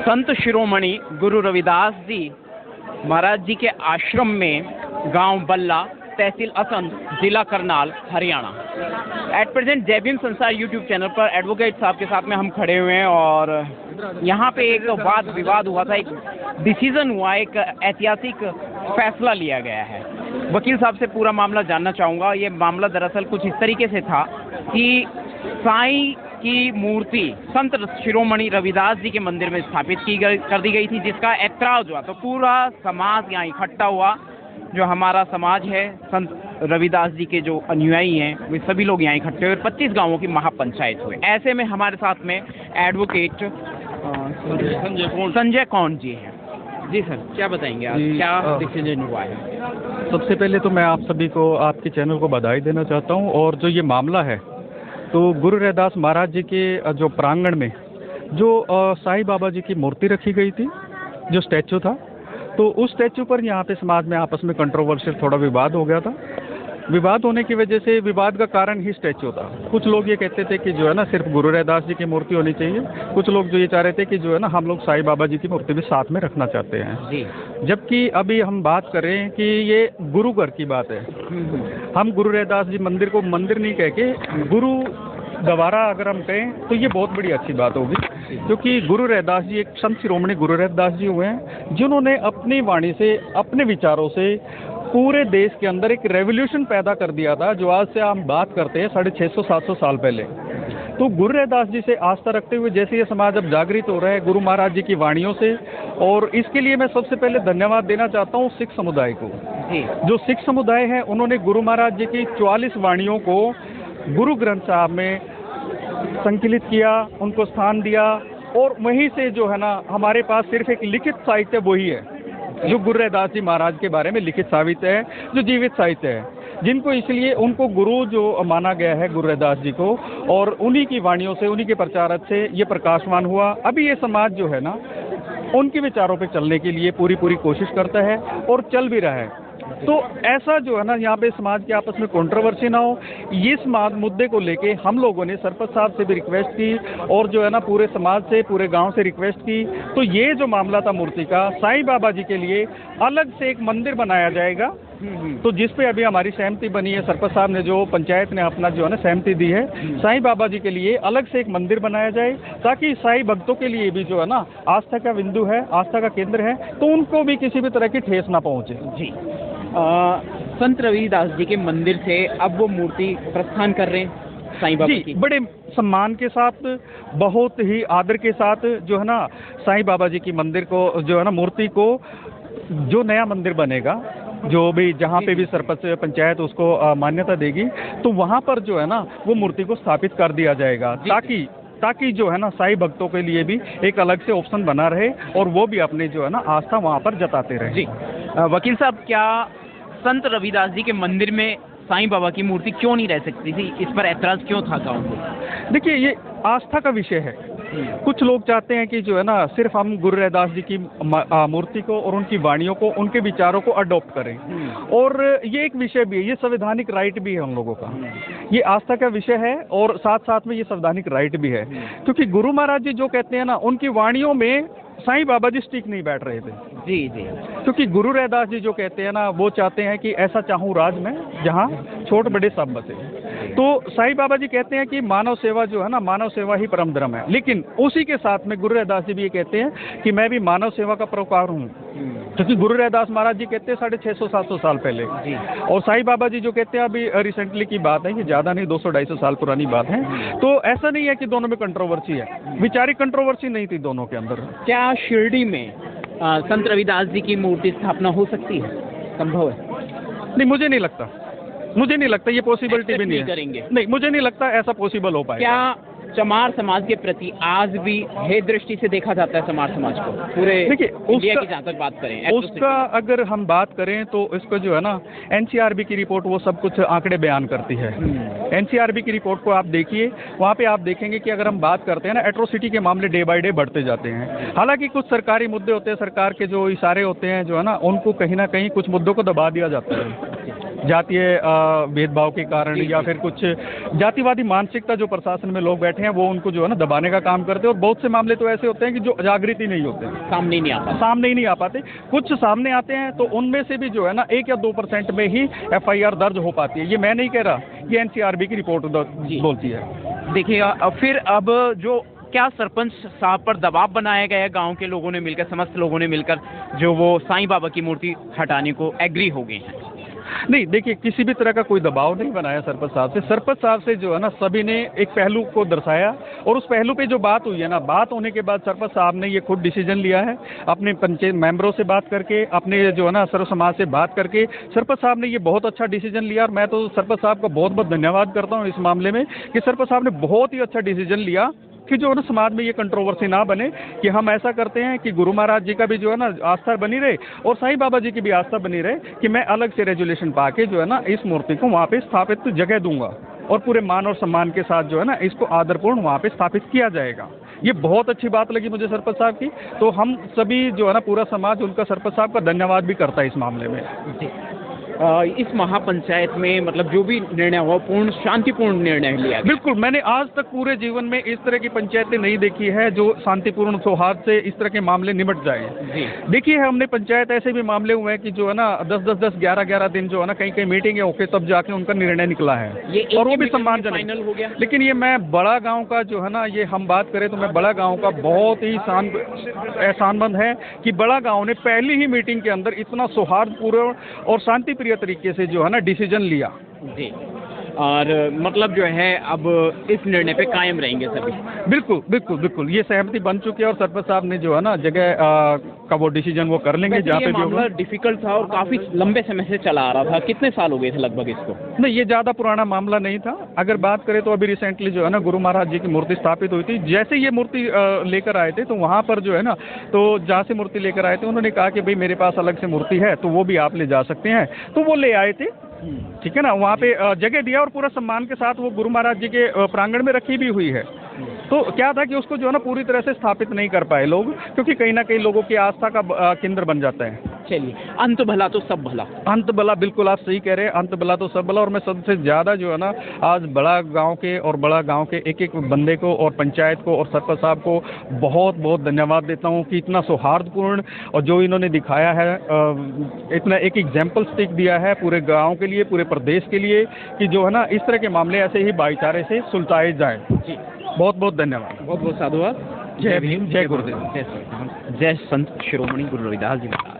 संत शिरोमणि गुरु रविदास जी महाराज जी के आश्रम में, गांव बल्ला, तहसील असंध, जिला करनाल, हरियाणा। एट प्रेजेंट जय भीम संसार यूट्यूब चैनल पर एडवोकेट साहब के साथ में हम खड़े हुए हैं और यहाँ पे एक वाद विवाद हुआ था, एक डिसीजन हुआ, एक ऐतिहासिक फैसला लिया गया है। वकील साहब से पूरा मामला जानना चाहूँगा। ये मामला दरअसल कुछ इस तरीके से था कि साईं की मूर्ति संत शिरोमणि रविदास जी के मंदिर में स्थापित कर दी गई थी, जिसका ऐतराज हुआ। तो पूरा समाज यहाँ इकट्ठा हुआ, जो हमारा समाज है, संत रविदास जी के जो अनुयायी हैं, वे सभी लोग यहाँ इकट्ठे हुए। 25 गांवों की महापंचायत हुए। ऐसे में हमारे साथ में एडवोकेट संजय कौंड जी हैं। जी सर, क्या बताएंगे आप, क्या डिसीजन हुआ है? सबसे पहले तो मैं आप सभी को, आपके चैनल को बधाई देना चाहता हूँ। और जो ये मामला है, तो गुरु रविदास महाराज जी के जो प्रांगण में जो साईं बाबा जी की मूर्ति रखी गई थी, जो स्टैचू था, तो उस स्टैचू पर यहाँ पे समाज में आपस में कंट्रोवर्शियल थोड़ा विवाद हो गया था। विवाद होने की वजह से, विवाद का कारण ही स्टैचू था। कुछ लोग ये कहते थे कि जो है ना सिर्फ गुरु रविदास जी की मूर्ति होनी चाहिए, कुछ लोग जो ये चाह रहे थे कि जो है ना हम लोग साईं बाबा जी की मूर्ति भी साथ में रखना चाहते हैं जी। जबकि अभी हम बात कर रहे हैं कि ये गुरु घर की बात है। हम गुरु रविदास जी मंदिर को मंदिर नहीं कह के गुरु दोबारा अगर हम कहें तो ये बहुत बड़ी अच्छी बात होगी, क्योंकि गुरु रविदास जी एक संत शिरोमणि गुरु रविदास जी हुए हैं, जिन्होंने अपनी वाणी से, अपने विचारों से पूरे देश के अंदर एक रेवोल्यूशन पैदा कर दिया था, जो आज से हम बात करते हैं 650-700 साल पहले। तो गुरु रविदास जी से आस्था रखते हुए जैसे ये समाज अब जागृत हो रहा है गुरु महाराज जी की वाणियों से, और इसके लिए मैं सबसे पहले धन्यवाद देना चाहता हूँ सिख समुदाय को। जो सिख समुदाय है, उन्होंने गुरु महाराज जी की 44 वाणियों को गुरु ग्रंथ साहब में संकलित किया, उनको स्थान दिया, और वहीं से जो है ना हमारे पास सिर्फ एक लिखित साहित्य वही है जो गुरु रविदास जी महाराज के बारे में लिखित साहित्य है, जो जीवित साहित्य है, जिनको इसलिए उनको गुरु जो माना गया है गुरु रविदास जी को, और उन्हीं की वाणियों से, उन्हीं के प्रचारक से ये प्रकाशमान हुआ। अभी ये समाज जो है ना उनके विचारों पे चलने के लिए पूरी कोशिश करता है और चल भी रहा है। तो ऐसा जो है ना यहाँ पे समाज के आपस में कंट्रोवर्सी ना हो, ये समाज मुद्दे को लेके हम लोगों ने सरपंच साहब से भी रिक्वेस्ट की, और जो है ना पूरे समाज से, पूरे गांव से रिक्वेस्ट की। तो ये जो मामला था मूर्ति का, साईं बाबा जी के लिए अलग से एक मंदिर बनाया जाएगा, तो जिस पे अभी हमारी सहमति बनी है, सरपंच साहब ने, जो पंचायत ने अपना जो है ना सहमति दी है, साईं बाबा जी के लिए अलग से एक मंदिर बनाया जाए, ताकि साईं भक्तों के लिए भी जो है ना आस्था का बिंदु है, आस्था का केंद्र है, तो उनको भी किसी भी तरह की ठेस ना पहुँचे। जी। संत रविदास जी के मंदिर से अब वो मूर्ति प्रस्थान कर रहे हैं साईं बाबा की, बड़े सम्मान के साथ, बहुत ही आदर के साथ जो है ना साईं बाबा जी की मंदिर को, जो है ना मूर्ति को, जो नया मंदिर बनेगा, जो भी जहाँ पे भी सरपंच पंचायत उसको मान्यता देगी, तो वहाँ पर जो है ना वो मूर्ति को स्थापित कर दिया जाएगा, ताकि जो है ना साईं भक्तों के लिए भी एक अलग से ऑप्शन बना रहे, और वो भी अपने जो है ना आस्था वहाँ पर जताते रहे। जी। वकील साहब, क्या संत रविदास जी के मंदिर में साईं बाबा की मूर्ति क्यों नहीं रह सकती थी? इस पर ऐतराज क्यों था गाँव को? देखिए, ये आस्था का विषय है। कुछ लोग चाहते हैं कि जो है ना सिर्फ हम गुरु रविदास जी की मूर्ति को और उनकी वाणियों को, उनके विचारों को अडॉप्ट करें, और ये एक विषय भी है, ये संवैधानिक राइट भी है हम लोगों का। ये आस्था का विषय है और साथ साथ में ये संवैधानिक राइट भी है, क्योंकि गुरु महाराज जी जो कहते हैं ना, उनकी वाणियों में साईं बाबा जी स्टिक नहीं बैठ रहे थे। जी जी। क्योंकि गुरु रविदास जी जो कहते हैं ना, वो चाहते हैं कि ऐसा चाहूँ राज में जहाँ छोट बड़े सब बसे। तो साईं बाबा जी कहते हैं कि मानव सेवा जो है ना, मानव सेवा ही परम धर्म है। लेकिन उसी के साथ में गुरु रविदास जी भी ये कहते हैं कि मैं भी मानव सेवा का परोपकार हूँ, क्योंकि गुरु रविदास महाराज जी कहते हैं 650-700 साल पहले, और साईं बाबा जी जो कहते हैं अभी रिसेंटली की बात है, कि ज़्यादा नहीं, 200-250 साल पुरानी बात है। तो ऐसा नहीं है कि दोनों में कंट्रोवर्सी है, वैचारिक कंट्रोवर्सी नहीं थी दोनों के अंदर। क्या शिरडी में संत रविदास जी की मूर्ति स्थापना हो सकती है? संभव है? नहीं, मुझे नहीं लगता ये पॉसिबिलिटी भी नहीं करेंगे। नहीं, मुझे नहीं लगता ऐसा पॉसिबल हो पाएगा। क्या चमार समाज के प्रति आज भी हे दृष्टि से देखा जाता है चमार समाज को, पूरे इंडिया की जहाँ तक बात करें? उसका अगर हम बात करें तो इसको जो है ना एनसीआरबी की रिपोर्ट वो सब कुछ आंकड़े बयान करती है। एनसीआरबी की रिपोर्ट को आप देखिए, वहाँ पे आप देखेंगे कि अगर हम बात करते हैं ना, एट्रोसिटी के मामले डे बाय डे बढ़ते जाते हैं। हालांकि कुछ सरकारी मुद्दे होते हैं, सरकार के जो इशारे होते हैं जो है ना, उनको कहीं ना कहीं कुछ मुद्दों को दबा दिया जाता है। जातीय भेदभाव के कारण या फिर कुछ जातिवादी मानसिकता जो प्रशासन में लोग बैठे हैं वो उनको जो है ना दबाने का काम करते हैं। और बहुत से मामले तो ऐसे होते हैं कि जो जागृत ही नहीं होते, सामने नहीं आता। सामने ही नहीं आ पाते। कुछ सामने आते हैं तो उनमें से भी जो है ना 1 या 2% में ही FIR दर्ज हो पाती है। ये मैं नहीं कह रहा, ये NCRB की रिपोर्ट बोलती है। देखिएगा फिर अब जो क्या सरपंच साहब पर दबाव बनाया गया है, गांव के लोगों ने मिलकर, समस्त लोगों ने मिलकर जो वो साईं बाबा की मूर्ति हटाने को एग्री हो गए हैं? नहीं, देखिए किसी भी तरह का कोई दबाव नहीं बनाया सरपंच साहब से। सरपंच साहब से जो है ना सभी ने एक पहलू को दर्शाया और उस पहलू पे जो बात हुई है ना, बात होने के बाद सरपंच साहब ने ये खुद डिसीजन लिया है, अपने पंचायत मेंबरों से बात करके, अपने जो है ना सर्व समाज से बात करके सरपंच साहब ने ये बहुत अच्छा डिसीजन लिया। और मैं तो सरपंच साहब का बहुत बहुत धन्यवाद करता हूँ इस मामले में कि सरपंच साहब ने बहुत ही अच्छा डिसीजन लिया कि जो है ना समाज में ये कंट्रोवर्सी ना बने, कि हम ऐसा करते हैं कि गुरु महाराज जी का भी जो है ना आस्था बनी रहे और साईं बाबा जी की भी आस्था बनी रहे, कि मैं अलग से रेजुलेशन पाके जो है ना इस मूर्ति को वहाँ पे स्थापित जगह दूंगा और पूरे मान और सम्मान के साथ जो है ना इसको आदरपूर्ण वहाँ पे स्थापित किया जाएगा। ये बहुत अच्छी बात लगी मुझे सरपंच साहब की। तो हम सभी जो है ना पूरा समाज उनका सरपंच साहब का धन्यवाद भी करता है इस मामले में। इस महापंचायत में मतलब जो भी निर्णय हुआ पूर्ण शांतिपूर्ण निर्णय लिया गया। बिल्कुल, मैंने आज तक पूरे जीवन में इस तरह की पंचायतें नहीं देखी है जो शांतिपूर्ण सौहार्द से इस तरह के मामले निपट जाए। जी देखिए हमने पंचायत ऐसे भी मामले हुए हैं कि जो है ना 10-10, 11-11 दिन जो है ना कहीं मीटिंग होके तब जाके उनका निर्णय निकला है और वो भी सम्मानजनक फाइनल हो गया। लेकिन ये मैं बड़ा गांव का जो है ना, ये हम बात करें तो मैं बड़ा गांव का बहुत ही एहसानमंद है कि बड़ा गांव ने पहली ही मीटिंग के अंदर इतना सौहार्दपूर्ण और शांतिप्रिय तरीके से जो है ना डिसीजन लिया। जी, और मतलब जो है अब इस निर्णय पे कायम रहेंगे सभी। बिल्कुल बिल्कुल बिल्कुल, ये सहमति बन चुकी है और सरपंच साहब ने जो है ना जगह का वो डिसीजन वो कर लेंगे जहाँ पे भी मामला डिफिकल्ट था और काफी लंबे समय से चला आ रहा था। कितने साल हो गए थे लगभग इसको? नहीं, ये ज्यादा पुराना मामला नहीं था। अगर बात करें तो अभी रिसेंटली जो है ना गुरु महाराज जी की मूर्ति स्थापित हुई थी। जैसे ये मूर्ति लेकर आए थे तो वहाँ पर जो है ना, तो जहाँ से मूर्ति लेकर आए थे उन्होंने कहा कि भाई मेरे पास अलग से मूर्ति है तो वो भी आप ले जा सकते हैं, तो वो ले आए थे। ठीक है ना, वहाँ पे जगह दिया और पूरा सम्मान के साथ वो गुरु महाराज जी के प्रांगण में रखी भी हुई है। तो क्या था कि उसको जो है ना पूरी तरह से स्थापित नहीं कर पाए लोग, क्योंकि कहीं ना कहीं लोगों की आस्था का केंद्र बन जाता है। चलिए, अंत भला तो सब भला। अंत भला, बिल्कुल आप सही कह रहे हैं, अंत भला तो सब भला। और मैं सबसे ज़्यादा जो है ना आज बड़ा गांव के और बड़ा गांव के एक एक बंदे को और पंचायत को और सरपंच साहब को बहुत बहुत धन्यवाद देता हूं कि इतना सौहार्दपूर्ण और जो इन्होंने दिखाया है, इतना एक एग्जाम्पल स्टिक दिया है पूरे गाँव के लिए, पूरे प्रदेश के लिए, कि जो है ना इस तरह के मामले ऐसे ही भाईचारे से सुलझाए जाएँ। जी, बहुत बहुत धन्यवाद। बहुत बहुत साधुवाद। जय भीम, जय गुरुदेव, जय संत शिरोमणि गुरु रविदास जी महाराज।